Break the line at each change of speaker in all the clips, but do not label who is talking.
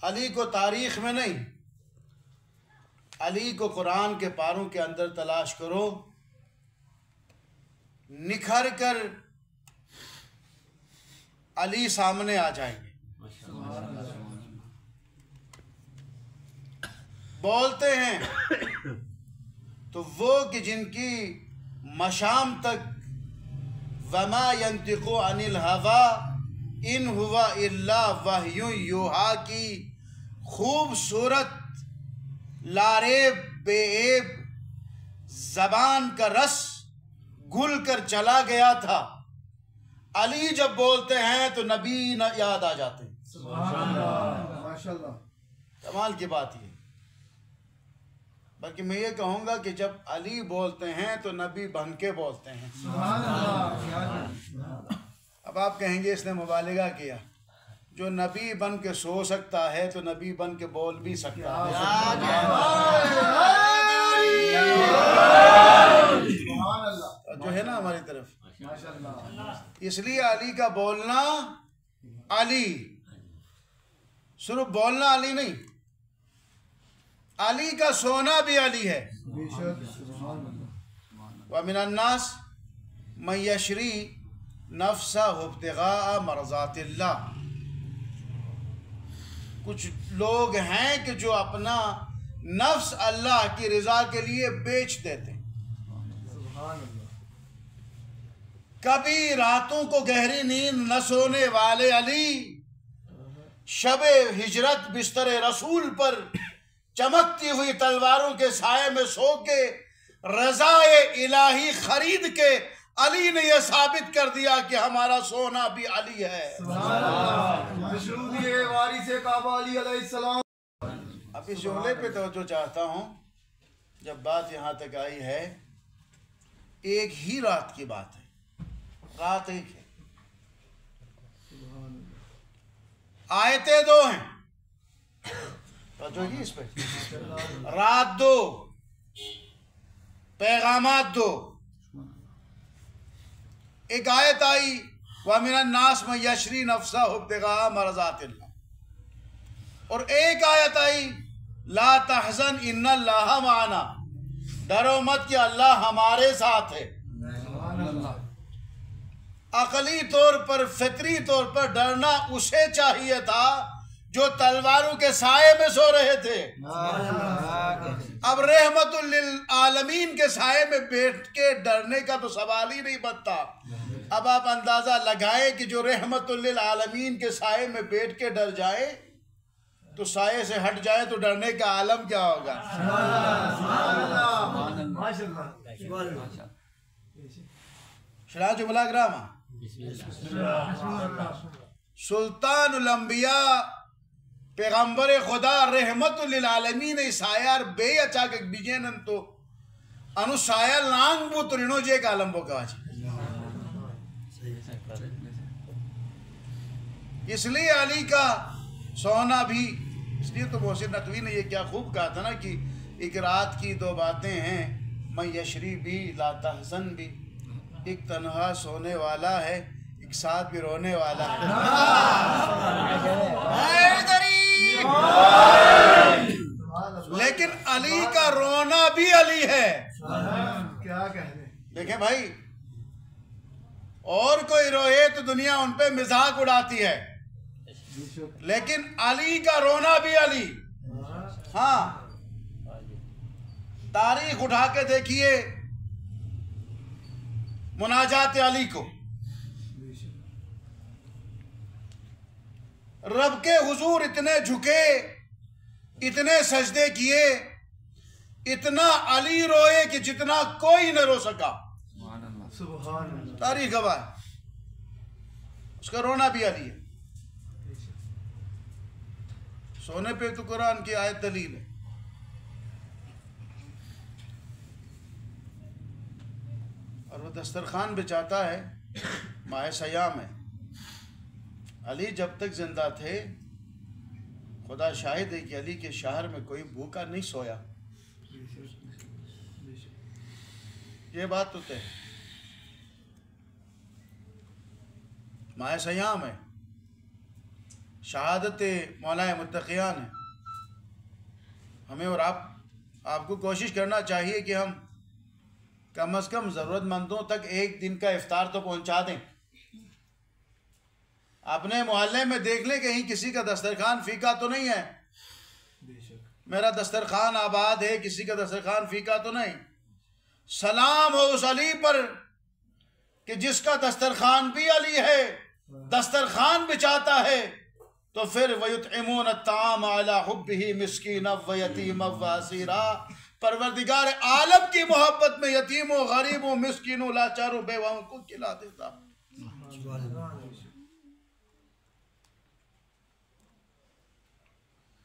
अली को तारीख में नहीं, अली को कुरान के पारों के अंदर तलाश करो, निखर कर अली सामने आ जाएंगे। बोलते हैं तो वो कि जिनकी मशाम तक वमा यंतिक़ु अनिल हवा इन हुवा इल्ला वह्यु युहा की खूबसूरत लारेब बेएब जबान का रस घुल कर चला गया था। अली जब बोलते हैं तो नबी न याद आ जाते हैं। माशाअल्लाह, कमाल की बात ये। बल्कि मैं ये कहूँगा कि जब अली बोलते हैं तो नबी बन के बोलते हैं। अब आप कहेंगे इसने मुबालिगा किया। जो नबी बन के सो सकता है तो नबी बन के बोल भी सकता है। जो है ना हमारी तरफ, इसलिए अली का बोलना अली, सिर्फ बोलना अली नहीं, अली का सोना भी अली है। व मिनन्नास मन यशरी नफ्सा इब्तिगा मरज़ातिल्लाह। कुछ लोग हैं कि जो अपना नफ्स अल्लाह की रज़ा के लिए बेच देते हैं। कभी रातों को गहरी नींद न सोने वाले अली शबे हिजरत बिस्तर रसूल पर चमकती हुई तलवारों के साये में सो के रज़ाए इलाही खरीद के अली ने यह साबित कर दिया कि हमारा सोना भी अली है। अब इस जुमले पे तवज्जो चाहता हूँ। जब बात यहाँ तक आई है, एक ही रात की बात है, रात एक है, आयतें दो हैं, इस पे रात दो, पैगामात दो। एक आयत आई व मिनन्नास में यशरी नफ्सा इब्तिगा मरज़ातिल्लाह, और एक आयत आई ला तहज़न इन्नल्लाह माना, डरो मत कि अल्लाह हमारे साथ है। अकली तौर पर, फितरी तौर पर डरना उसे चाहिए था जो तलवारों के साये में सो रहे थे। अब रहमतुल लिल आलमीन के साये में बैठ के डरने का तो सवाल ही नहीं बनता। अब आप अंदाजा लगाएं कि जो रहमतुल लिल आलमीन के साये में बैठ के डर जाए तो साये से हट जाए तो डरने का आलम क्या होगा। शराज मुलाग्रामा सुल्तानुल अंबिया पैगंबर खुदा रहमतुल लिल आलमीन सायार बे अच्छा के बिजेनन तो अनुसाया लांग बु तुरिनो जे का आलम बोकाज। इसलिए अली का सोना भी, इसलिए तो मोहसिन नकवी ने ये क्या खूब कहा था ना कि एक रात की दो बातें हैं, मैं यशरी भी ला तहज़न भी। एक तन्हा सोने वाला है, एक साथ भी रोने वाला है। लेकिन अली का रोना भी अली है। क्या कह रहे देखें भाई, और कोई रोए तो दुनिया उन पे मजाक उड़ाती है, लेकिन अली का रोना भी अली। हाँ, तारीख उठा के देखिए मुनाजात अली को, रब के हुजूर इतने झुके, इतने सजदे किए, इतना अली रोए कि जितना कोई न रो सका। तारीख गवाह, उसका रोना भी अली है। सोने पे तो कुरान की आयत दलील है। और वो दस्तरखान बिछाता है, माह सयाम है। अली जब तक जिंदा थे, खुदा शाहिद है कि अली के शहर में कोई भूखा नहीं सोया। ये बात तो तय, माह सयाम है। शहादत मौलाए मुत्तक़ियान है। हमें और आपको कोशिश करना चाहिए कि हम कम अज़ कम ज़रूरतमंदों तक एक दिन का इफ्तार तो पहुंचा दें। अपने मोहल्ले में देख लें कहीं किसी का दस्तरखान फीका तो नहीं है। मेरा दस्तरखान आबाद है, किसी का दस्तरखान फीका तो नहीं। सलाम हो उस अली पर कि जिसका दस्तरखान भी अली है, दस्तरखान बिछाता है। तो फिर वयुतइमून अत्ताम अला हुब्बिही मिस्कीन व यतीम व असीरा, परवरदिगार आलम की मोहब्बत में यतीमों, गरीबों, मिस्कीनों, लाचारों, बेवाओं को खिला देता।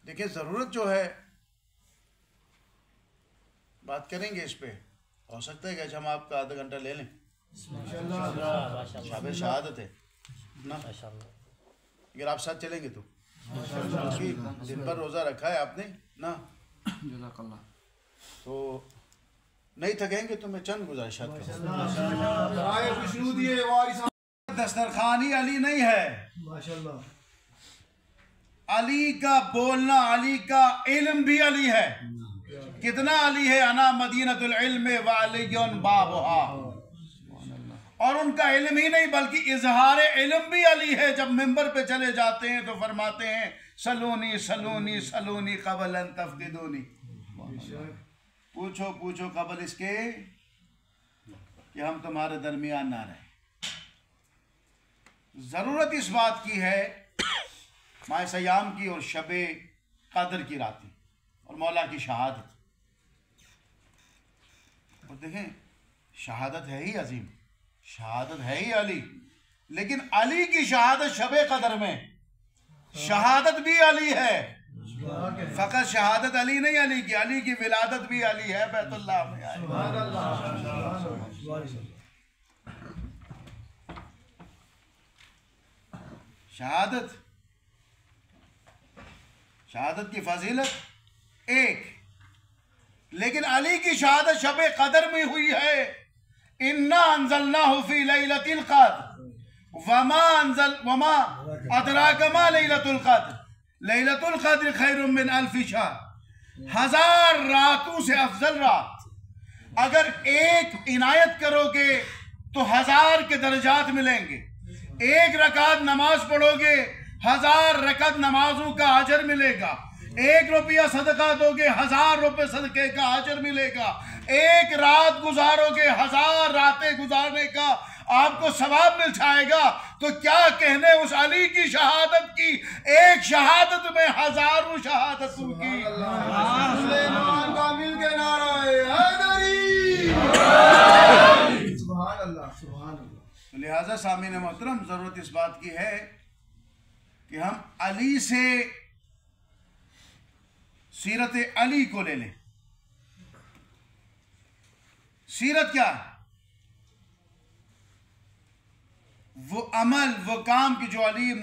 देखिए ज़रूरत जो है, बात करेंगे इस पे। हो सकता है कि हम आपका आधा घंटा ले लें। शाबे शहादत है ना, अगर आप साथ चलेंगे तो। दिन भर रोज़ा रखा है आपने ना, तो नहीं थकेंगे तो मैं चंद गुजारिशात करूँगा। दस्तरखान ही अली नहीं है, अली का बोलना, अली का इल्म भी अली है। कितना अली है, अना मदीनतुल इल्म व अलियुन बाबुहा। और उनका इल्म ही नहीं बल्कि इजहार इल्म भी अली है। जब मिंबर पे चले जाते हैं तो फरमाते हैं सलोनी सलोनी सलोनी क़बल अन तफ़क़िदूनी, पूछो पूछो कबल इसके कि हम तुम्हारे दरमियान ना रहे। ज़रूरत इस बात की है, माह सयाम की और शबे कदर की रातें और मौला की शहादत। और देखें शहादत है ही अजीम, शहादत है ही अली, लेकिन अली की शहादत शबे कदर में, शहादत भी अली है। फ़कत शहादत अली नहीं, अली की विलादत भी अली है बैतुल्लाह में। शहादत की फजीलत एक, लेकिन अली की शहादत शब कदर में हुई है। इन्ना अंज़लनाहु फी लैलतिल क़द्र वमा अदराका मा लैलतुल क़द्र लैलतुल क़द्र खैरुम मिन अल्फ़ि शहर। 1000 रातों से अफजल रात। अगर एक इनायत करोगे तो 1000 के दर्जात मिलेंगे। एक रकात नमाज पढ़ोगे 1000 रकात नमाजों का अजर मिलेगा। 1 रुपया सदका दोगे 1000 रुपये सदके का अजर मिलेगा। एक रात गुजारोगे 1000 रातें गुजारने का आपको सवाब मिल जाएगा। तो क्या कहने उस अली की शहादत की, एक शहादत में हजारों शहादतों की। लिहाजा सामीन मोहतरम, जरूरत इस बात की है कि हम अली से सीरत अली को ले लें। सीरत क्या है? वो अमल, वो काम की जो अली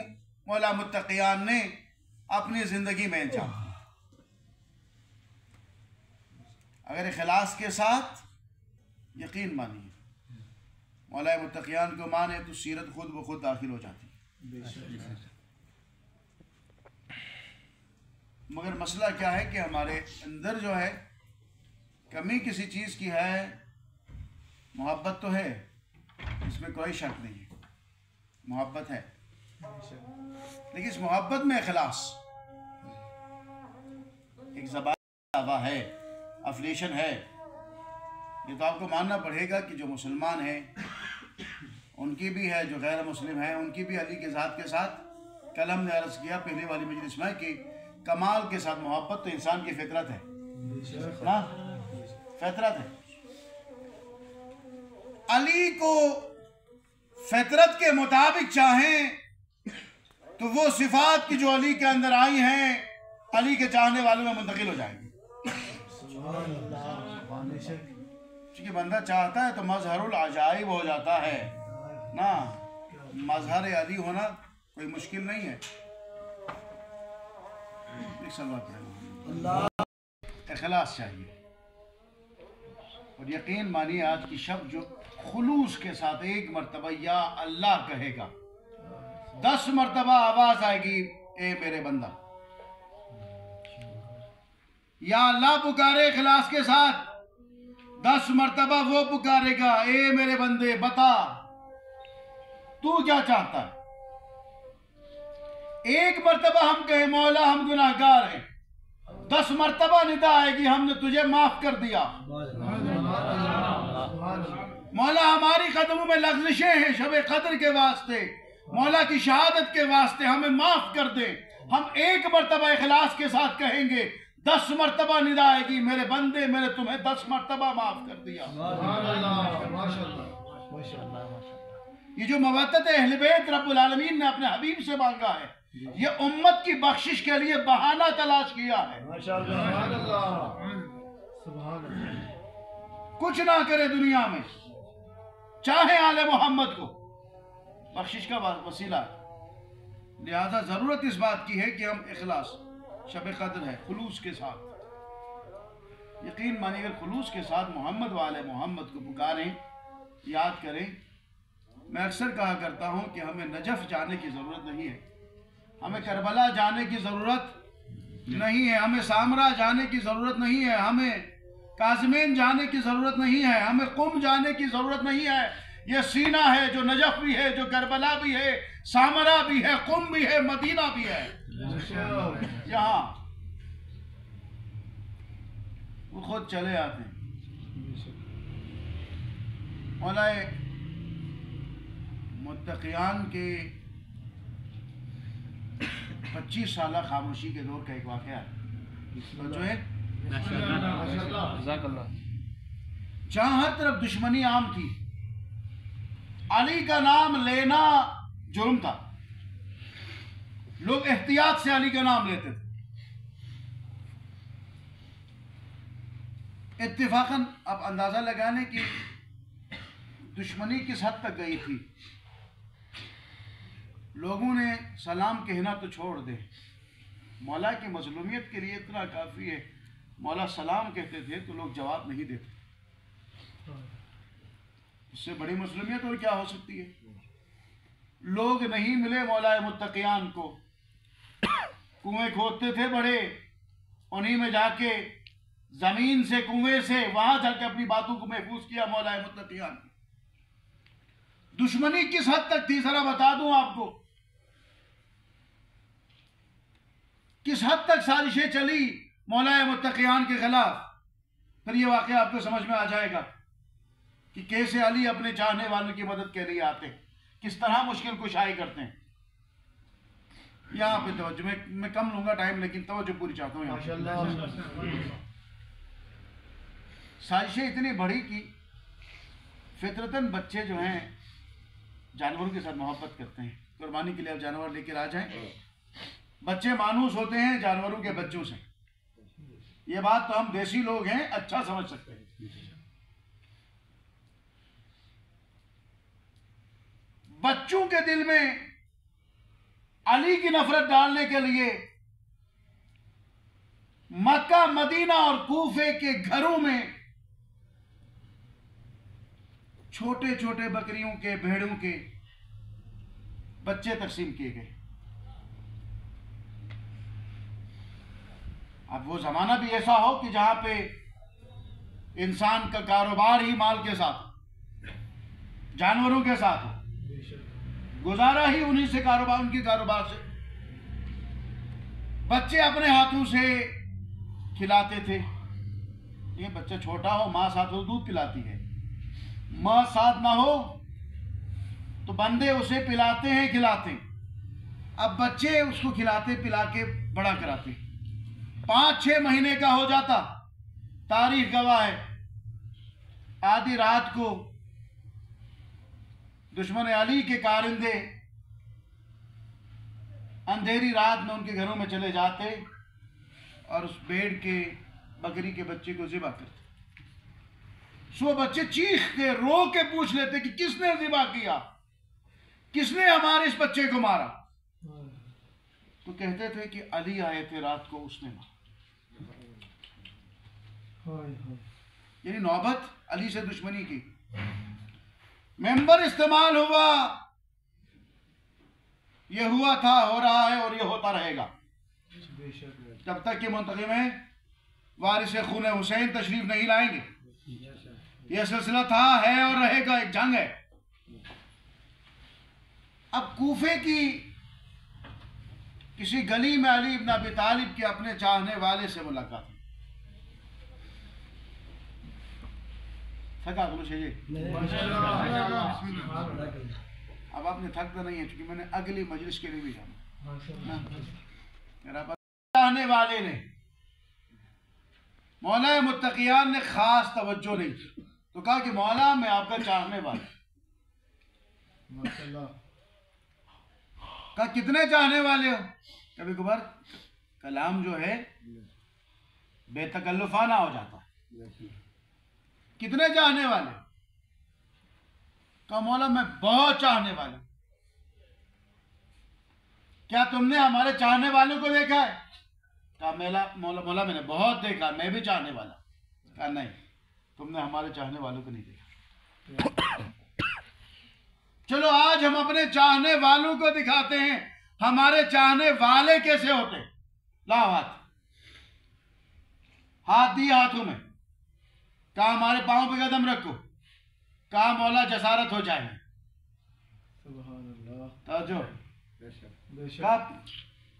मौला मुत्तक़ियान ने अपनी जिंदगी में अंजाम। अगर इखलास के साथ यकीन मानिए, मौला मुत्तक़ियान को माने तो सीरत खुद ब खुद दाखिल हो जाती है। मगर मसला क्या है कि हमारे अंदर जो है कमी किसी चीज़ की है। मोहब्बत तो है, इसमें कोई शक नहीं है, मोहब्बत है, लेकिन इस मोहब्बत में इखलास एक ज़बान दावा है, अफलेशन है। ये तो आपको मानना पड़ेगा कि जो मुसलमान हैं उनकी भी है, जो गैर मुस्लिम हैं उनकी भी अली के ज़ात के साथ। कल हमने अर्ज़ किया पहले वाली मजलिस में कि कमाल के साथ मोहब्बत तो इंसान की फितरत है ना, फितरत है। अली को फितरत के मुताबिक चाहें तो वो सिफात की जो अली के अंदर आई हैं अली के चाहने वालों में मुंतकिल हो जाएंगी। क्योंकि बंदा चाहता है तो मजहरुल अजाइब हो जाता है ना। मजहर अली होना कोई मुश्किल नहीं है। इखलास चाहिए और यकीन मानिए आज की शब जो खुलूस के साथ एक मरतबा या अल्लाह कहेगा, 10 मरतबा आवाज आएगी ए मेरे बंदा। या अल्लाह पुकारे इखलास के साथ, 10 मर्तबा वो पुकारेगा, ए मेरे बंदे बता तू क्या चाहता है। एक मर्तबा हम कहे मौला हम गुनाहगार हैं, 10 मर्तबा निदा आएगी हमने तुझे माफ कर दिया। मौला हमारी कदमों में लग़ज़िशें हैं शब कद्र के वास्ते, मौला की शहादत के वास्ते हमें माफ कर दे। हम एक मर्तबा इखलास के साथ कहेंगे, 10 मर्तबा निदा आएगी, मेरे बंदे मैंने तुम्हें 10 मर्तबा माफ कर दिया। ये जो मवद्दत अहले बैत रब्बुल आलमीन ने अपने हबीब से मांगा है, ये उम्मत की बख्शिश के लिए बहाना तलाश किया है। कुछ ना करे दुनिया में, चाहे आले मोहम्मद को बख्शिश का वसीला है। लिहाजा जरूरत इस बात की है कि हम इखलास शब कद्र है खुलूस के साथ, यकीन मानिएगा खुलूस के साथ मोहम्मद वाले मोहम्मद को पुकारें, याद करें। मैं अक्सर कहा करता हूं कि हमें नजफ जाने की ज़रूरत नहीं है, हमें करबला जाने की ज़रूरत नहीं है, हमें सामरा जाने की ज़रूरत नहीं है, हमें काज़मीन जाने की ज़रूरत नहीं है, हमें कुम जाने की ज़रूरत नहीं है। ये सीना है जो नजफ भी है, जो करबला भी है, सामरा भी है, कुम भी है, मदीना भी है। यहाँ वो खुद चले आते हैं। मौलाए मुत्तक़ियान के 25 साल खामोशी के दौर का एक वाक़या है, जो है जहाँ हर तरफ दुश्मनी आम थी, अली का नाम लेना जुर्म था, लोग एहतियात से अली का नाम लेते थे। इत्तेफाकन आप अंदाजा लगाने की दुश्मनी किस हद तक गई थी, लोगों ने सलाम कहना तो छोड़ दे, मौला की मजलूमियत के लिए इतना काफ़ी है, मौला सलाम कहते थे तो लोग जवाब नहीं देते। इससे बड़ी मजलूमियत और क्या हो सकती है। लोग नहीं मिले मौलाए मुत्तक़ियान को, कुएं खोदते थे बड़े, उन्हीं में जाके जमीन से कुएं से वहां जाके अपनी बातों को महफूज किया मौलाए मुत्तक़ियान की। दुश्मनी किस हद तक थी जरा बता दूं आपको, किस हद तक साजिशें चली मौलाए मुत्तक़ियान के खिलाफ। फिर ये वाक़या आपको समझ में आ जाएगा कि कैसे अली अपने चाहने वालों की मदद के लिए आते, किस तरह मुश्किल कुशाई करते हैं। यहाँ पे तवज्जो मैं कम लूंगा टाइम, लेकिन तवज्जो पूरी चाहता हूँ। साजिशें इतनी बड़ी कि फितरतन बच्चे जो हैं जानवरों के साथ मोहब्बत करते हैं, कुर्बानी के लिए आप जानवर लेकर आ जाएं, बच्चे मानूस होते हैं जानवरों के बच्चों से। ये बात तो हम देसी लोग हैं अच्छा समझ सकते हैं। बच्चों के दिल में अली की नफरत डालने के लिए मक्का, मदीना और कूफे के घरों में छोटे छोटे बकरियों के, भेड़ों के बच्चे तकसीम किए गए। अब वो जमाना भी ऐसा हो कि जहां पे इंसान का कारोबार ही माल के साथ, जानवरों के साथ हो, गुजारा ही उन्हीं से कारोबार, उनके कारोबार से। बच्चे अपने हाथों से खिलाते थे। ये बच्चा छोटा हो, माँ साथ हो दूध पिलाती है, माँ साथ ना हो तो बंदे उसे पिलाते हैं, खिलाते हैं। अब बच्चे उसको खिलाते पिला के बड़ा कराते, 5-6 महीने का हो जाता, तारीख गवाह है, आधी रात को दुश्मन अली के कारिंदे अंधेरी रात में उनके घरों में चले जाते और उस भेड़ के, बकरी के बच्चे को ज़िबा करते। सो बच्चे चीख के, रो के पूछ लेते कि किसने ज़िबा किया, किसने हमारे इस बच्चे को मारा। तो कहते थे कि अली आए थे रात को, उसने मारा। यानी नौबत अली से दुश्मनी की। मेंबर इस्तेमाल हुआ, ये हुआ था, हो रहा है और ये होता रहेगा जब तक कि मुंतकिम में वारिस खून हुसैन तशरीफ नहीं लाएंगे। यह सिलसिला था, है और रहेगा, एक जंग है। अब कूफे की किसी गली में अली इब्न अबी तालिब के अपने चाहने वाले से मुलाकात। थका तो मुझे अब आपने थक तो नहीं है, क्योंकि मैंने अगली मजलिस के लिए भी जाना। मेरा चाहने वाले ने, मौला मुत्तकियान ने खास तवज्जो नहीं की, तो कहा कि मौला मैं आपका चाहने वाला। कहा कितने चाहने वाले हो? कभी कभार कलाम जो है बेतकल्लुफाना हो जाता है। कितने चाहने वाले? कहा मौला मैं बहुत चाहने वाला। क्या तुमने हमारे चाहने वालों को देखा है? कहा मौला मैंने बहुत देखा, मैं भी चाहने वाला। कहा नहीं, तुमने हमारे चाहने वालों को नहीं देखा। चलो आज हम अपने चाहने वालों को दिखाते हैं हमारे चाहने वाले कैसे होते। लाओ हाथ दिए हाथों में, कहा हमारे पांव पे कदम रखो, कहा मौला जसारत हो जाए। तो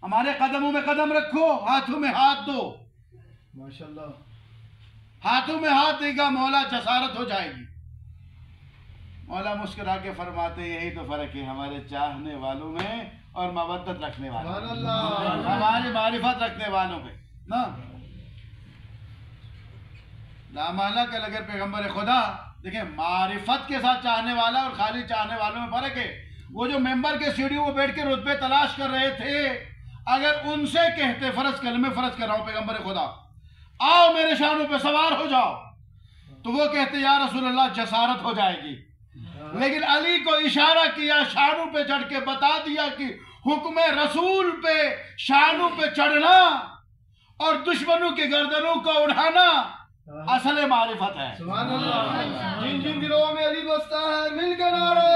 हमारे कदमों में कदम रखो, हाथों में हाथ दो। माशाल्लाह, हाथों में हाथ देगा मौला जसारत हो जाएगी। मौला मुस्कुरा के फरमाते यही तो फर्क है हमारे चाहने वालों में और मवद्दत रखने वालों में, हमारी मारिफत रखने वालों में ना। लामाला के अगर पैगंबर खुदा देखें, मारिफत के साथ चाहने वाला और खाली चाहने वालों में फर्क है। वो जो मेंबर के सीढ़ी पे बैठ के रुतबे तलाश कर रहे थे, अगर उनसे कहते फर्ज कर रहा हूं पैगंबर खुदा, आओ मेरे शानों पे सवार हो जाओ, तो वो कहते या रसूल अल्लाह जसारत हो जाएगी। लेकिन अली को इशारा किया, शानों पे चढ़ के बता दिया कि हुक्म रसूल पे शानों पे चढ़ना और दुश्मनों की गर्दनों को उठाना असल मारिफत है।
जिन जिन दिलों में अली बसता है मिलकर नारे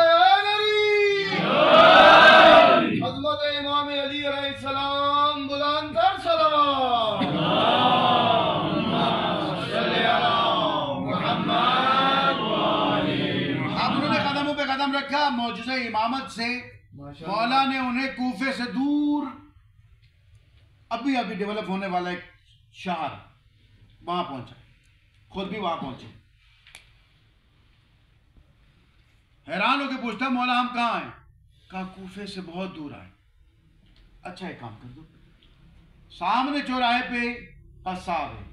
अज़मत इमाम अली अलैहिस्सलाम बुलंद कर सलाम।
अब उन्होंने कदमों पे कदम रखा। मौजूदा इमामत से मौला ने उन्हें कूफे से दूर अभी डेवलप होने वाला एक शहर वहां पहुंचा, खुद भी वहां पहुंचे। हैरान होकर पूछता मौला हम कहाँ आए? कहा कूफे से बहुत दूर आए। अच्छा एक काम कर दो, सामने चौराहे पे कसाब है।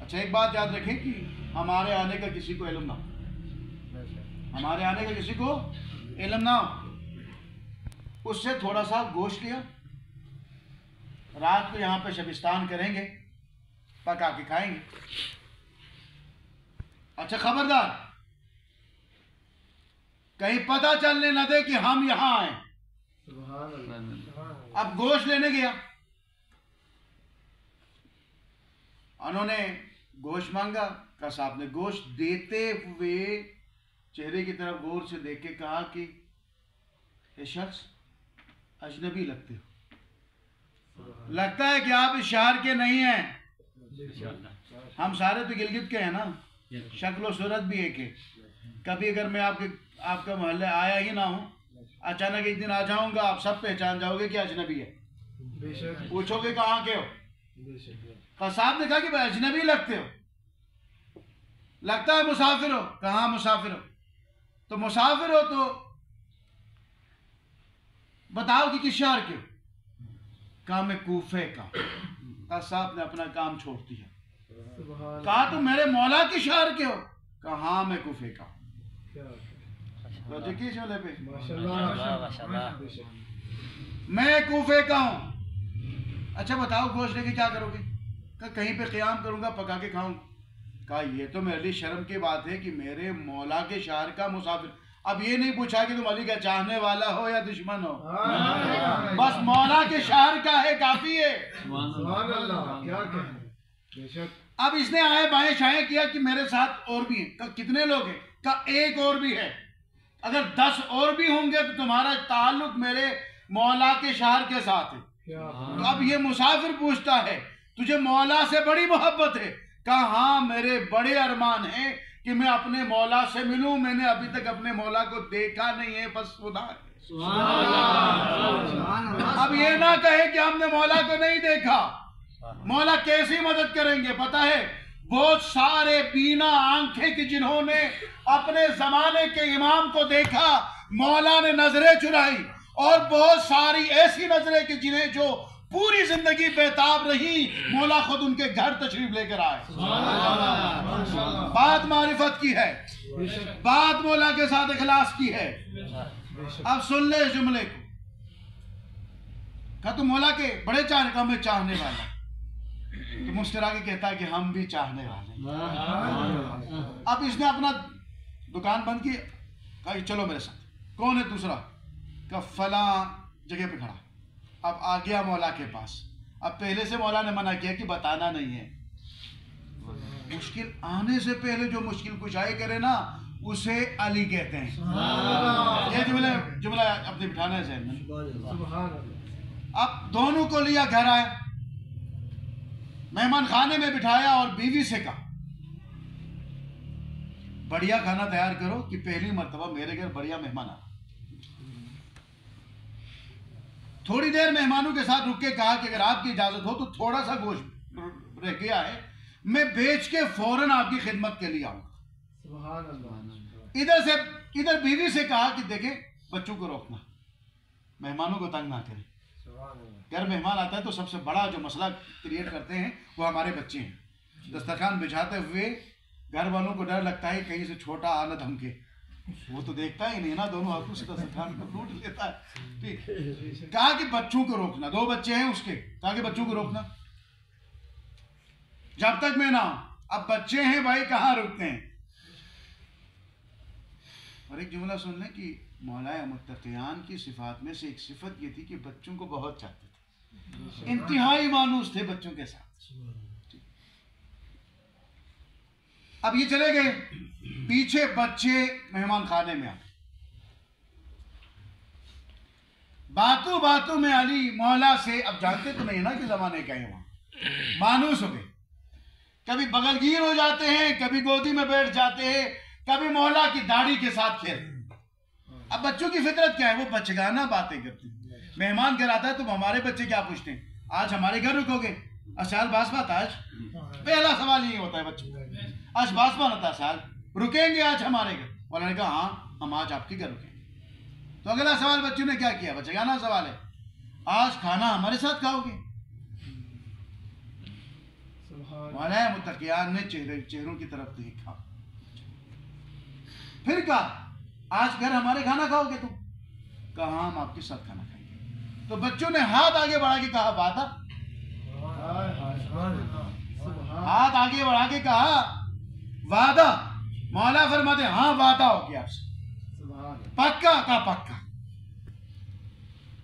अच्छा एक बात याद रखें कि हमारे आने का किसी को इल्म ना हो, हमारे आने का किसी को इल्म ना हो। उससे थोड़ा सा गोश्त लिया, रात को यहाँ पे शबिस्तान करेंगे, पका के खाएंगे। अच्छा खबरदार कहीं पता चलने न दे कि हम यहां आए। अब गोश्त लेने गया, उन्होंने गोश्त मांगा। कसाब ने गोश्त देते हुए चेहरे की तरफ गौर से देख के कहा कि ये शख्स अजनबी लगते हो, लगता है कि आप इस शहर के नहीं हैं। हम सारे तो गिलगित के हैं ना, शक्ल सूरत भी एक है। कभी अगर मैं आपका मोहल्ले आया ही ना हूँ, अचानक एक दिन आ जाऊंगा, आप सब पहचान जाओगे कि अजनबी है। पूछोगे कहाँ के हो? कसाब ने कहा कि भाई अजनबी लगते हो, लगता है मुसाफिर हो। कहाँ मुसाफिर हो? तो मुसाफिर हो तो बताओ कि किस शहर के हो? कहा मैं कूफे का। कसाब ने अपना काम छोड़ दिया। कहा तुम मेरे मौला के शहर के हो? कहा हाँ मैं कूफे का। मैं कूफे का हूं। अच्छा बताओ गोश्त लेके क्या करोगे? कहा कहीं पे क़याम करूंगा, पका के खाऊंगा। कहा ये तो मेरे लिए शर्म की बात है कि मेरे मौला के शहर का मुसाफिर। अब ये नहीं पूछा कि तुम अली का चाहने वाला हो या दुश्मन हो, बस मौला के शहर का है, काफी है।
क्या कहें?
अब इसने आए बाएं शाएं किया कि मेरे साथ और भी हैं। कहा कितने लोग हैं? कहा एक और भी है। अगर 10 और भी होंगे तो तुम्हारा ताल्लुक मेरे मौला के शहर के साथ है। तो अब ये मुसाफिर पूछता है तुझे मौला से बड़ी मोहब्बत है? कहा हाँ, मेरे बड़े अरमान हैं कि मैं अपने मौला से मिलूं। मैंने अभी तक अपने मौला को देखा नहीं है, बस खुदा है। अब ये ना कहे कि हमने मौला को नहीं देखा। मौला कैसी मदद करेंगे पता है? बहुत सारे बीना आंखें की जिन्होंने अपने जमाने के इमाम को देखा, मौला ने नजरें चुराई, और बहुत सारी ऐसी नजरें कि जिन्हें जो पूरी जिंदगी बेताब रही, मौला खुद उनके घर तशरीफ लेकर आए। बात मारिफत की है, बात मौला के साथ इखलास की है। अब सुन ले इस जुमले को। कहा तुम मौला के बड़े चाहने का, मैं चाहने वाला। तो मुस्कुरा के कहता है कि हम भी चाहने वाले। अब इसने अपना दुकान बंद की, कहा चलो मेरे साथ। कौन है दूसरा? का फला जगह पे खड़ा। अब आ गया मौला के पास। अब पहले से मौला ने मना किया कि बताना नहीं है। मुश्किल आने से पहले जो मुश्किल कुशाई करे ना, उसे अली कहते हैं। ये जुमला अपने बिठाना है ज़हन में। अब दोनों को लिया, घर आया, मेहमान खाने में बिठाया और बीवी से कहा बढ़िया खाना तैयार करो कि पहली मर्तबा मेरे घर बढ़िया मेहमान आ। थोड़ी देर मेहमानों के साथ रुक के कहा कि अगर आपकी इजाजत हो तो थोड़ा सा गोश्त रह गया है, मैं बेच के फौरन आपकी खिदमत के लिए आऊंगा। इधर बीवी से कहा कि देखे बच्चों को रोकना, मेहमानों को तंग ना करें। घर मेहमान आता है तो सबसे बड़ा जो मसला क्रिएट करते हैं वो हमारे बच्चे हैं। दस्तरखान बिछाते हुए घर वालों को डर लगता है कहीं से छोटा आना धमके, वो तो देखता ही नहीं ना, दोनों हाथों से दस्तरखान को लूट लेता है। ठीक, कहा कि बच्चों को रोकना। 2 बच्चे हैं उसके, कहा कि बच्चों को रोकना जब तक मैं ना आऊं। अब बच्चे हैं भाई, कहाँ रुकते हैं। और एक जुमला सुन लें कि मौलाए मुत्तक़ियान की सिफात में से एक सिफत ये थी कि बच्चों को बहुत चाहते थे, इंतहाई मानूस थे बच्चों के साथ। अब ये चले गए, पीछे बच्चे मेहमान खाने में आ गए। बातों बातों में अली मौला से, अब जानते तो नहीं ना कि जमाने का है, वहां मानूस हो गए। कभी बगलगीर हो जाते हैं, कभी गोदी में बैठ जाते हैं, कभी मौला की दाढ़ी के साथ खेलते। अब बच्चों की फितरत क्या है, वो बचगाना बातें करते हैं। मेहमान घर आता है तो हमारे बच्चे क्या पूछते हैं, आज हमारे घर रुकोगे? अशाल बास बात आज पहला सवाल यही होता है बच्चों का, आज बास बात होता है साल रुकेंगे आज हमारे घर? मौला ने कहा हाँ हम आज आपके घर रुकेंगे। तो अगला सवाल बच्चों ने क्या किया, बचगाना सवाल है, आज खाना हमारे साथ खाओगे? मौलाए मुत्तक़ियान ने चेहरों की तरफ देखा, फिर कहा आज घर हमारे खाना खाओगे तुम? कहा हम आपके साथ खाना खाएंगे। तो बच्चों ने हाथ आगे बढ़ा के कहा वादा, हाथ आगे बढ़ा के कहा वादा। मौला फरमाते हाँ वादा हो गया आपसे। पक्का? का पक्का।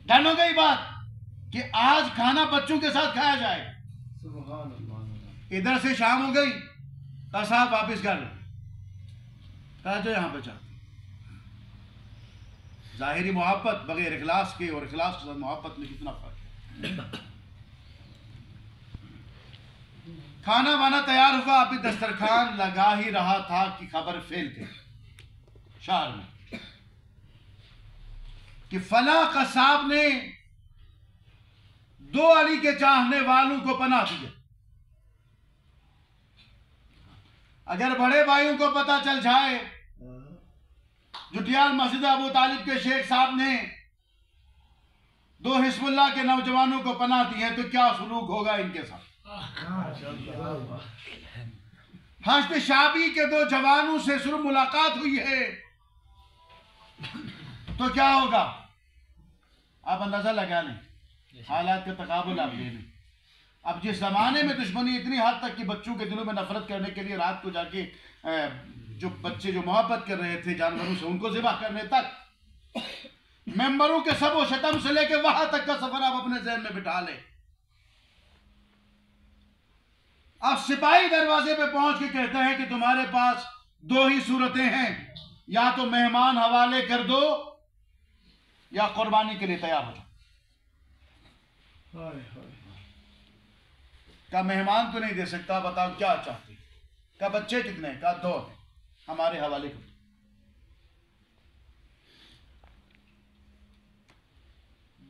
डन हो गई बात कि आज खाना बच्चों के साथ खाया जाएगा। इधर से शाम हो गई, कहा साहब वापिस घर, कहा जो यहां पे चाहते। जाहिरी मोहब्बत बगैर इखलास के और इखलास के साथ मोहब्बत में कितना फर्क है। खाना वाना तैयार हुआ, अभी दस्तरखान लगा ही रहा था कि खबर फैल गई शहर में कि फला कसाब ने 2 अली के चाहने वालों को पनाह दी। अगर बड़े भाइयों को पता चल जाए जुटियाल मस्जिद अबू तालिब के शेख साहब ने 2 हिजबुल्लाह के नौजवानों को पनाह दी है तो क्या सलूक होगा इनके साथ। हश्द शाबी के 2 जवानों से सिर्फ मुलाकात हुई है तो क्या होगा आप अंदाजा लगा लें, हालात का तकाबुल आप ले लें। अब जिस जमाने में दुश्मनी इतनी हद तक कि बच्चों के दिलों में नफरत करने के लिए रात को जाके जो बच्चे जो मोहब्बत कर रहे थे जानवरों से उनको ज़िबा करने तक, मेंबरों के सब व शतम से लेके वहां तक का सफर आप अपने ज़हन में बिठा लें। अब सिपाही दरवाजे पे पहुंच के कहते हैं कि तुम्हारे पास 2 ही सूरतें हैं, या तो मेहमान हवाले कर दो या कुर्बानी के लिए तैयार हो जाओ। का मेहमान तो नहीं दे सकता, बताओ क्या चाहती? का बच्चे कितने? का 2 हैं, हमारे हवाले कर।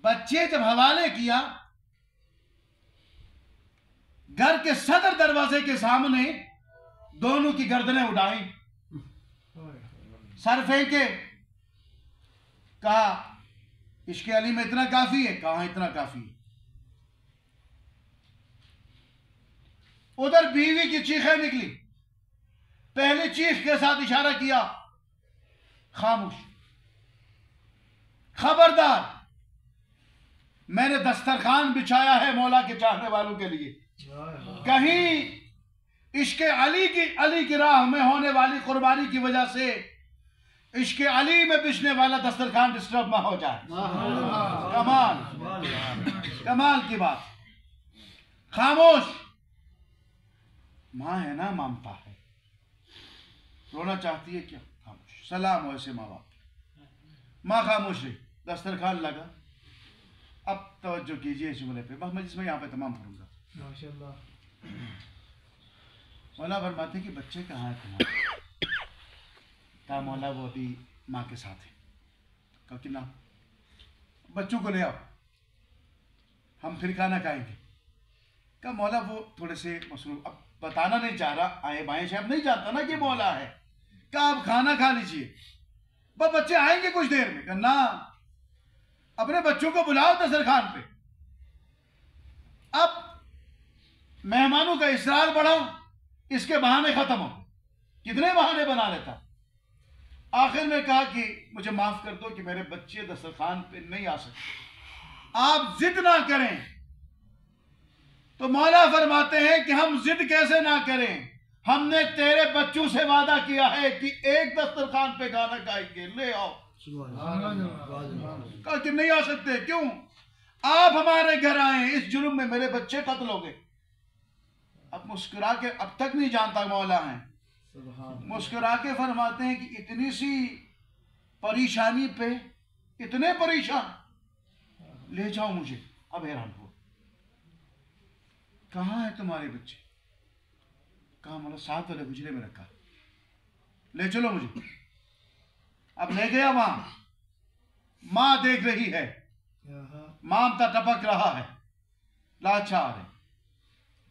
बच्चे जब हवाले किया, घर के सदर दरवाजे के सामने दोनों की गर्दनें उड़ाई, सर फेंके, कहा इश्क अली में इतना काफी है? कहा इतना काफी है। उधर बीवी की चीखें निकली, पहली चीख के साथ इशारा किया, खामोश, खबरदार, मैंने दस्तरखान बिछाया है मौला के चाहने वालों के लिए, कहीं इश्क अली की राह में होने वाली कुर्बानी की वजह से इश्क अली में बिछने वाला दस्तरखान डिस्टर्ब ना हो जाए। कमाल, कमाल की बात। खामोश, माँ है ना, ममता है, रोना चाहती है क्या? खामोश। सलाम हो ऐसे माँ बाप। माँ खामोश रही, दस्तरखान लगा। अब तवज्जो कीजिए इस जुमले पे, बस मैं जिसमें यहाँ पे तमाम करूंगा।
माशाअल्लाह।
मौला फरमाते कि बच्चे कहाँ हैं तुम्हारे? कहा मौला वो अभी माँ के साथ है। कहा कि ना, बच्चों को ले आओ, हम फिर खाना खाएंगे। कहा मौला वो थोड़े से मसरूफ, अब बताना नहीं चाह रहा, आए बाएं शायद नहीं जानता ना कि मौला है। कहा आप खाना खा लीजिए, बस बच्चे आएंगे कुछ देर में। कहा ना, अपने बच्चों को बुलाओ दस्तरखान पे। अब मेहमानों का इसरार बढ़ा, इसके बहाने खत्म हो, कितने बहाने बना लेता। आखिर में कहा कि मुझे माफ कर दो कि मेरे बच्चे दस्तरखान पे नहीं आ सकते, आप जिद ना करें। तो मौला फरमाते हैं कि हम जिद कैसे ना करें, हमने तेरे बच्चों से वादा किया है कि एक दस्तरखान पे खाना खाएंगे, ले आओ। कहा कि नहीं आ सकते। क्यों? आप हमारे घर आए, इस जुर्म में मेरे बच्चे कत्ल हो गए। अब मुस्कुरा के, अब तक नहीं जानता मौला है, मुस्कुरा के फरमाते हैं कि इतनी सी परेशानी पे इतने परेशान, ले जाओ मुझे अब हैरानपुर। कहाँ है तुम्हारे बच्चे? कहा मतलब 7 वाले गुजरे में रखा, ले चलो मुझे। अब ले गया वहां, मां देख रही है, मामता टपक रहा है, लाचार है,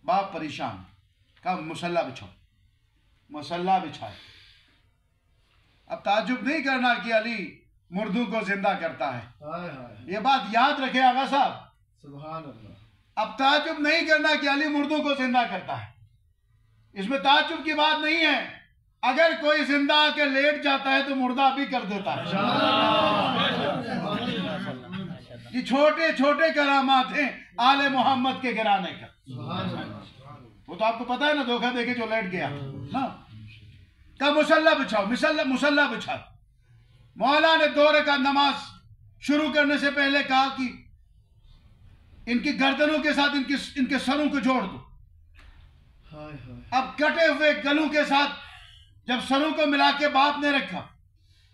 बाप परेशान। कहा मुसल्ला बिछाओ, मुसल्ला बिछाए। अब ताजुब नहीं करना कि अली मुर्दों को जिंदा करता है, ये बात याद रखे आगा साहब,
सुभान अल्लाह।
अब ताजुब नहीं करना कि अली मुर्दों को जिंदा करता है, इसमें ताजुब की बात नहीं है। अगर कोई जिंदा आके लेट जाता है तो मुर्दा भी कर देता है। ये छोटे छोटे करामात हैं आले मोहम्मद के घराने का। वो तो आपको पता है ना, धोखा देके जो लेट गया ना। का मुसल्ला बिछाओ, मुसल्ला बिछाओ। मौला ने 2 रकात नमाज शुरू करने से पहले कहा कि इनकी गर्दनों के साथ इनके सरों को जोड़ दो। अब कटे हुए गलों के साथ जब सरों को मिला के बाप ने रखा,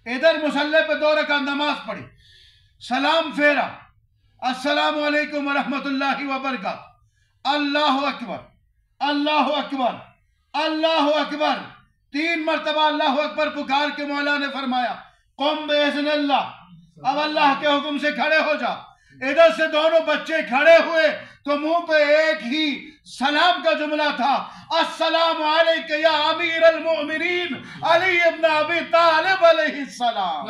इधर मुसल्ले पे 2 रकात नमाज पढ़ी, सलाम फेरा, अस्सलामु अलैकुम व रहमतुल्लाहि व बरकातहू, अल्लाहु अकबर, अल्लाहु अकबर, अल्लाहु अकबर। 3 मरतबा अल्लाहु अकबर पुकार के मौला ने फरमाया क़ुम बिइज़्निल्लाह, अब अल्लाह के हुक्म से खड़े हो जा। इधर से दोनों बच्चे खड़े हुए तो मुंह पे एक ही सलाम का जुमला था, अस्सलामु अलैका या अमीर अल मोमिनीन अली इब्न अबी तालिब अलैहिस्सलाम।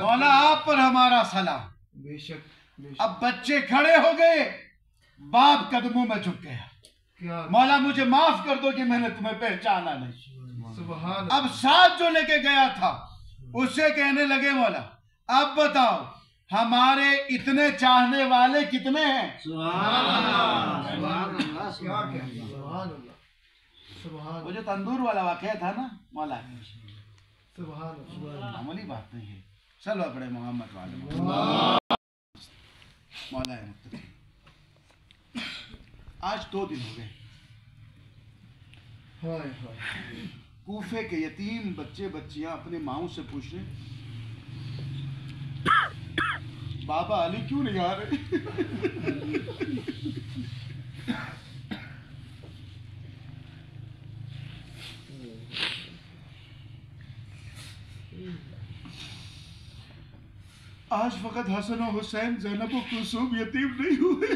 मौला आप पर हमारा सलाम।
बेशक।
अब बच्चे खड़े हो गए, बाप कदमों में झुक गया, मौला मुझे माफ कर दो कि मैंने तुम्हें पहचाना नहीं।
सुभान।
अब साथ जो लेके गया था उससे कहने लगे मौला अब बताओ हमारे इतने चाहने वाले कितने हैं? वो जो तंदूर वाला वाकया था ना मौला, मामूली बात नहीं है। चलो बड़े मोहम्मद वाले मौला है मुत्तकी। आज 2 दिन हो गए, कूफे के यतीम बच्चे बच्चियां अपने माओं से पूछ रहे बाबा अली क्यों नहीं आ रहे? आज फकत हसन और हुसैन, ज़ैनब और कुलसूम यतीम नहीं हुए।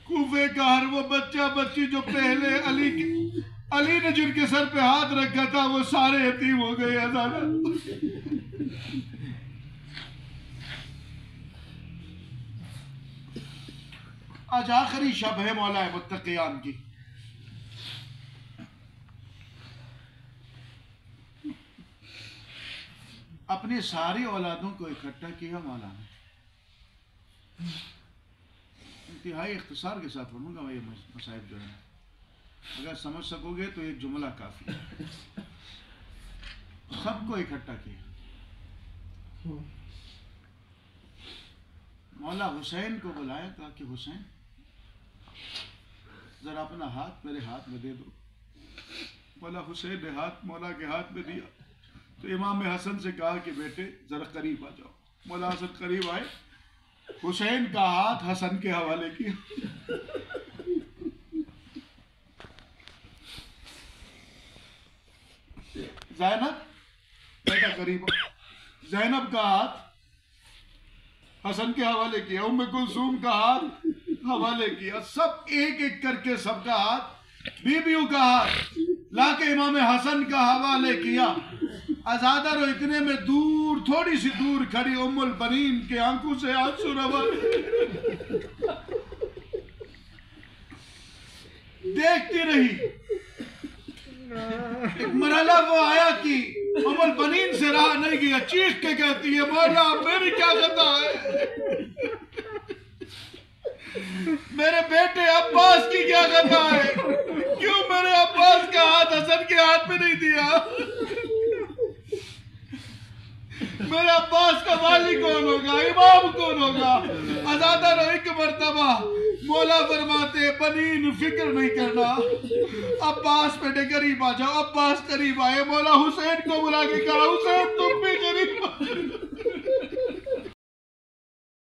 कूफे का हर वो बच्चा बच्ची जो पहले अली ने जिनके सर पे हाथ रखा था वो सारे यतीम हो गए। हज़ारा आज आखिरी शब है मौला मुत्तक़ियान की। अपने सारी औलादों को इकट्ठा किया मौला ने। इंतहाई इख्तिसार के साथ पढ़ूंगा मैं ये मसाइब जो है, अगर समझ सकोगे तो एक जुमला काफी है। सबको इकट्ठा किया। मौला हुसैन को बुलाया, कहा कि हुसैन जरा अपना हाथ मेरे हाथ में दे दो। मौला हुसैन ने हाथ मौला के हाथ में दिया तो इमाम हसन से कहा कि बेटे जरा करीब आ जाओ। मौला हसन करीब आए, हुसैन का हाथ हसन के हवाले किया। ज़ैनब बेटा करीब, ज़ैनब का हाथ हसन के हवाले किया, उम्मे कुलसूम का हाथ हवाले किया। सब एक एक करके सबका हाथ, बीबियों का हाथ लाके इमाम हसन का हवाले किया। आजादा रो इतने में दूर, थोड़ी सी दूर खड़ी उम्मुल बनीन के आंखों से आंसू रवा। देखती रही। एक मरहला वो आया कि उम्मुल बनीन से रहा नहीं गया, चीख के कहती है मौला मेरी क्या खता है, मेरे बेटे अब्बास की क्या खता है, क्यों मेरे अब्बास का हाथ हसन के हाथ में नहीं दिया, मेरे अब्बास का वाली कौन होगा, इमाम कौन होगा। आजादा रही एक मर्तबा मौला फरमाते बनीन फिक्र नहीं करना, अब्बास बेटे करीब आ जाओ। अब्बास करीब आए, मौला हुसैन को बुला के कहा हुसैन तुम भी करीब आ।